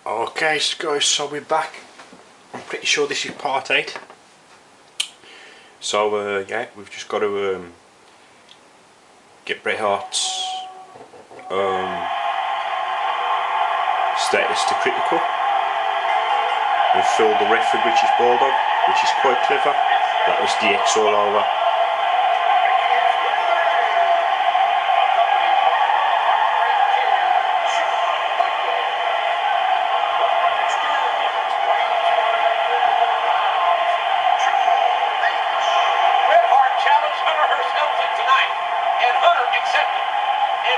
Okay guys, so we're back. I'm pretty sure this is part 8. So yeah, we've just got to get Bret Hart's status to critical and fill the ref with Richie's Bulldog, which is quite clever. That was DX all over.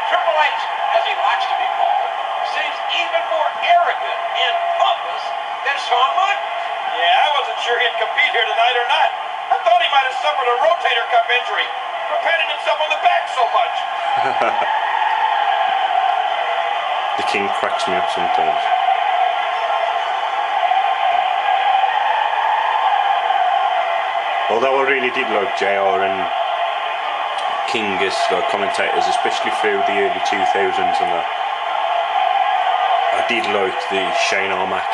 Triple H, as he likes to be called, seems even more arrogant and pompous than Shawn Michaels. Yeah, I wasn't sure he'd compete here tonight or not. I thought he might have suffered a rotator cuff injury from patting himself on the back so much. The King cracks me up sometimes. Although I really did like JR and King as like commentators, especially through the early 2000s and that. I did like the Shane O'Mac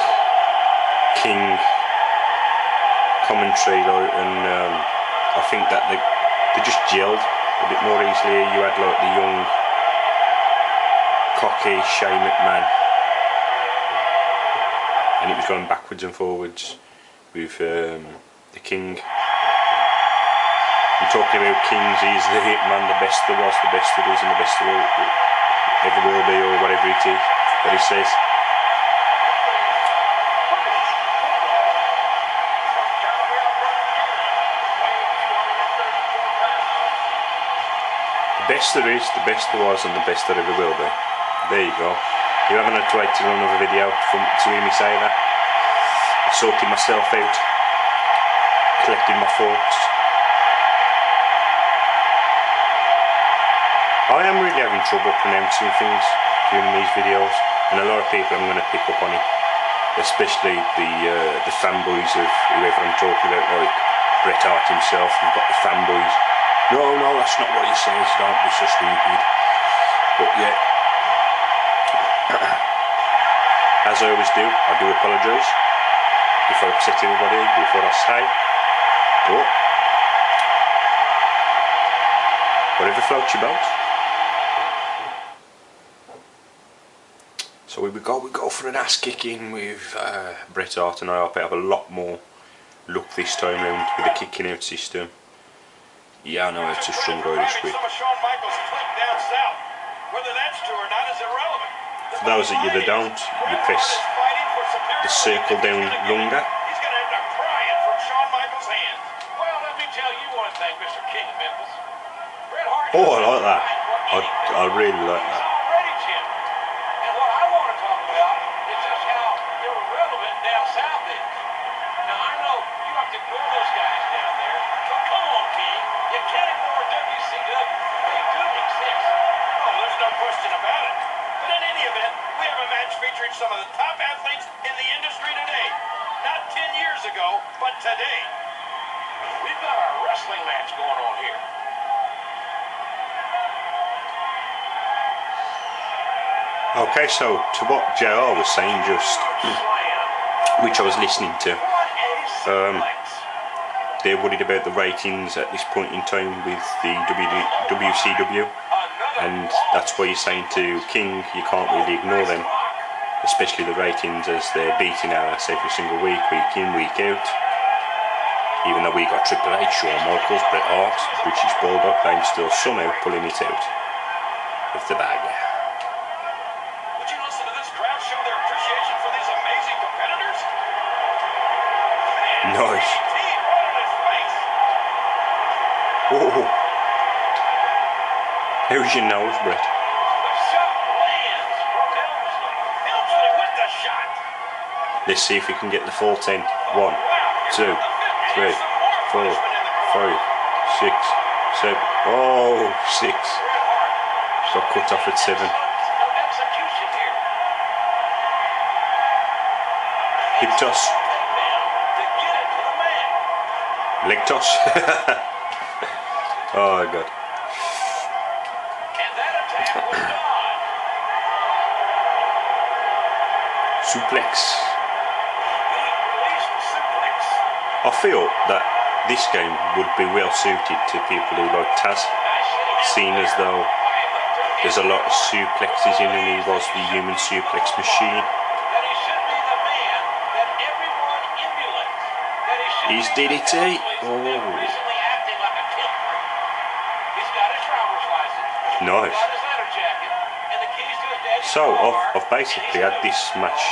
King commentary, like, and I think that they just gelled a bit more easily. You had like the young, cocky Shane McMahon, and it was going backwards and forwards with the King. I'm talking about Kings, he's the hitman, the best there was, the best there is, and the best there ever will be, or whatever it is that he says. The best there is, the best there was, and the best there ever will be. There you go. You haven't had to wait till another video to hear me say that. I sorted myself out, collected my thoughts. I am really having trouble pronouncing things during these videos, and a lot of people I'm going to pick up on it, especially the fanboys of whoever I'm talking about, like Bret Hart himself. You've got the fanboys. No, that's not what he says. Don't be so stupid. But yeah, as I always do, I do apologise if I upset everybody with what I say. But whatever floats your boat. So we go for an ass kicking with Bret Hart, and I hope I have a lot more luck this time round with the kicking out system. Yeah, I know it's a strong guy this week. For those that you don't, you press the circle down longer. Oh, I like that. I really like that. Featuring some of the top athletes in the industry today. Not 10 years ago, but today. We've got our wrestling match going on here. Okay, so to what JR was saying just, which I was listening to, they're worried about the ratings at this point in time with the WCW, and that's why he's saying to King, you can't really ignore them. Especially the ratings, as they're beating our ass every single week in, week out. Even though we got Triple H, Shawn Michaels, Bret Hart, Richie's Bulldog, I'm still somehow pulling it out of the bag. Would you listen to this crowd show their appreciation for these amazing competitors? Nice. Oh. How's your nose, Bret? Let's see if we can get the full 10. 1, 2, 3, 4, 5, 6, 7. Oh, 6. So cut off at 7. Hip toss. Leg toss. Oh God. suplex. Release the suplex. I feel that this game would be well suited to people who like Taz, seeing as though there's a lot of suplexes in and he was the human suplex machine. That he should be the man that everyone emulates. That he should He's be the DDT. hillbillies Oh. that recently acting like a kid freak. He's got his driver's license. Nice. He's got his leather jacket. And the keys to his daddy's So car, I've basically had this match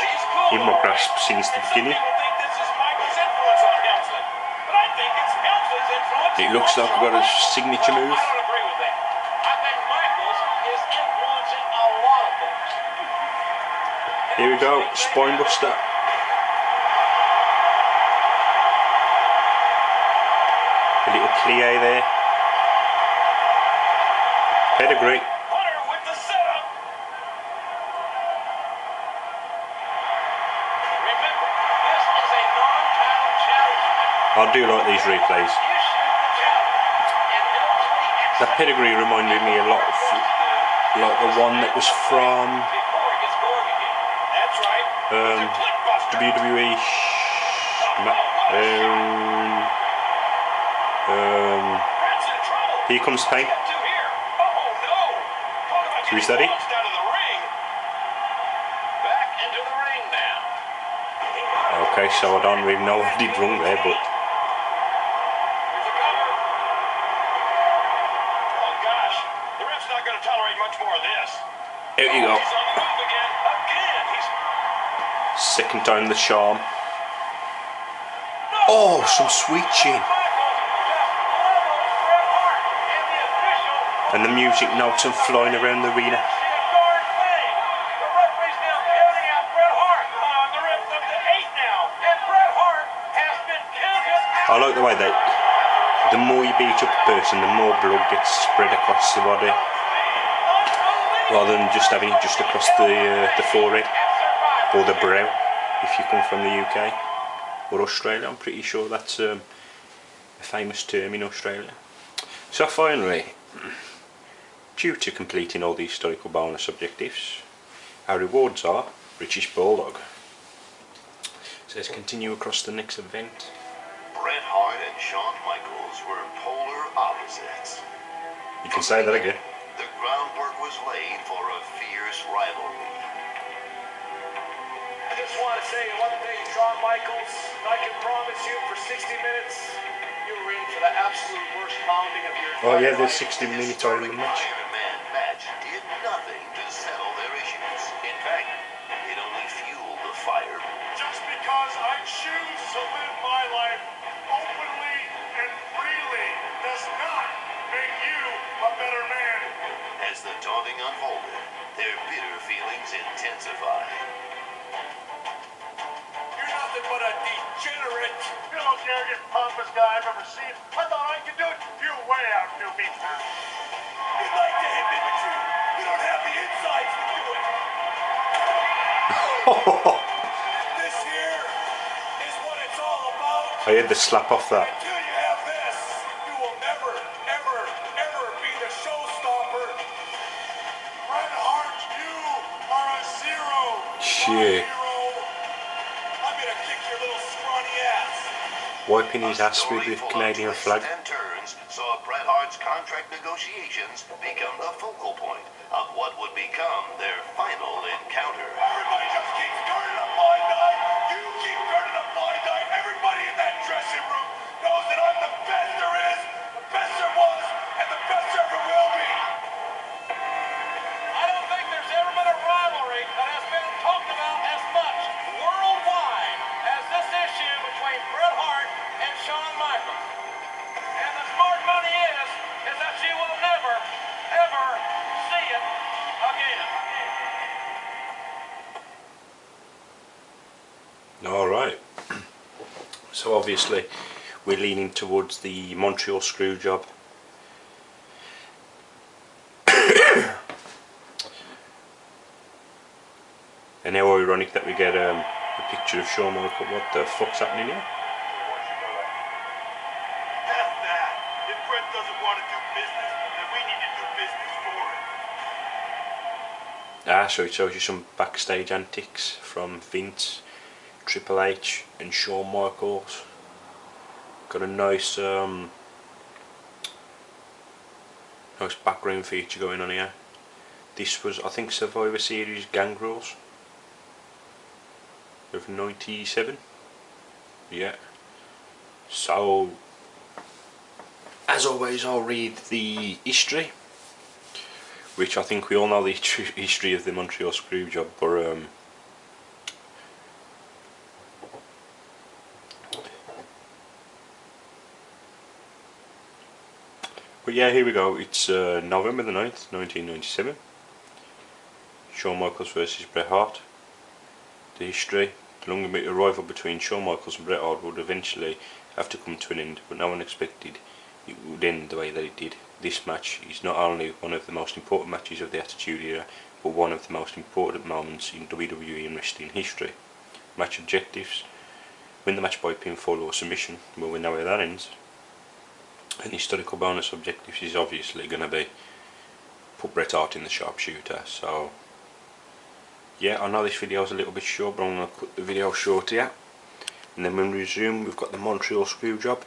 in my grasp since the beginning. People think this is Michael's influence on Helmsley, but I think it's Helmsley's influence. It looks like I've got a signature move. I don't agree with that. I think Michaels is influencing a lot of folks. Here we go, spine buster. A little plie there. Pedigree. Hunter with the setup. Remember, this is a non-title challenge match. I do like these replays. You shoot the challenge, and Helmsley That pedigree reminded me a lot of like the one that was from before it gets going again. That's right. He's a click buster. WWE. Rat's in trouble. Here comes Pain. Step two here. Oh no. Talk about Should we getting steady? launched out of the ring. Back into the ring now. Okay, so I don't really know what I did wrong there, but Here's a cover. Oh gosh. The ref's not going to tolerate much more of this. here you go. He's on the move again. Again. He's Second time the charm. Oh, some sweet chin. And the music notes and flying around the arena. I like the way that the more you beat up a person, the more blood gets spread across the body, rather than just having it just across the forehead or the brow. If you come from the UK or Australia, I'm pretty sure that's a famous term in Australia. So finally, due to completing all the historical bonus objectives, our rewards are British Bulldog. So let's continue across the next event. Bret Hart and Shawn Michaels were polar opposites. You can say that again. The groundwork was laid for a fierce rivalry. I just want to say one thing, Shawn Michaels. I can promise you for 60 minutes, you were in for the absolute worst pounding of your Oh yeah, entire there's life. 60 minutes Iron match. Iron Man match did nothing to settle their issues. In fact, it only fueled the fire. Just because I choose to live my life openly and freely does not make you a better man. As the taunting unfolded, their bitter feelings intensified. You're nothing but a degenerate. You're the most arrogant, pompous guy I've ever seen. I thought I could do it. You way outdo me, pal. You'd like to hit me, but you don't have the insights to do it. This here is what it's all about. I had the slap off that. Until you have this, you will never, ever, ever be the showstopper. Bret Hart, you are a zero. Shit. A hero. I'm gonna kick your little scrawny ass. Wiping his ass with the Full of Canadian twists flag. and turns saw Bret Hart's contract negotiations become the focal point of what would become their final encounter. Everybody just keeps turning up my night. You keep turning up my night. Everybody in that dressing room knows that I'm the best there is, the best there was, and the best there ever will be. I don't think there's ever been a rivalry that has been talked about as much worldwide as this issue between Bret Hart and Shawn Michaels. And the smart money is that you will never, ever see it again. Alright. So obviously we're leaning towards the Montreal Screwjob. And how ironic that we get a picture of Shawn Michaels. What the fuck's happening here? F that. If Bret doesn't want to do business, then we need to do business for him. So it shows you some backstage antics from Vince, Triple H and Shawn Michaels. Got a nice nice background feature going on here. This was, I think, Survivor Series Gang Rules of 97. Yeah. So, as always, I'll read the history, which I think we all know the history of the Montreal Screwjob, but yeah, here we go. It's November the 9th, 1997. Shawn Michaels versus Bret Hart. The history. The long rival between Shawn Michaels and Bret Hart would eventually have to come to an end, but no one expected it would end the way that it did. This match is not only one of the most important matches of the Attitude Era, but one of the most important moments in WWE and wrestling history. Match objectives: win the match by pinfall or submission. Well, we know where that ends. An historical bonus objectives is obviously going to be put Bret Hart in the sharpshooter. So yeah, I know this video is a little bit short, but I'm going to cut the video short here. And then when we resume, we've got the Montreal Screwjob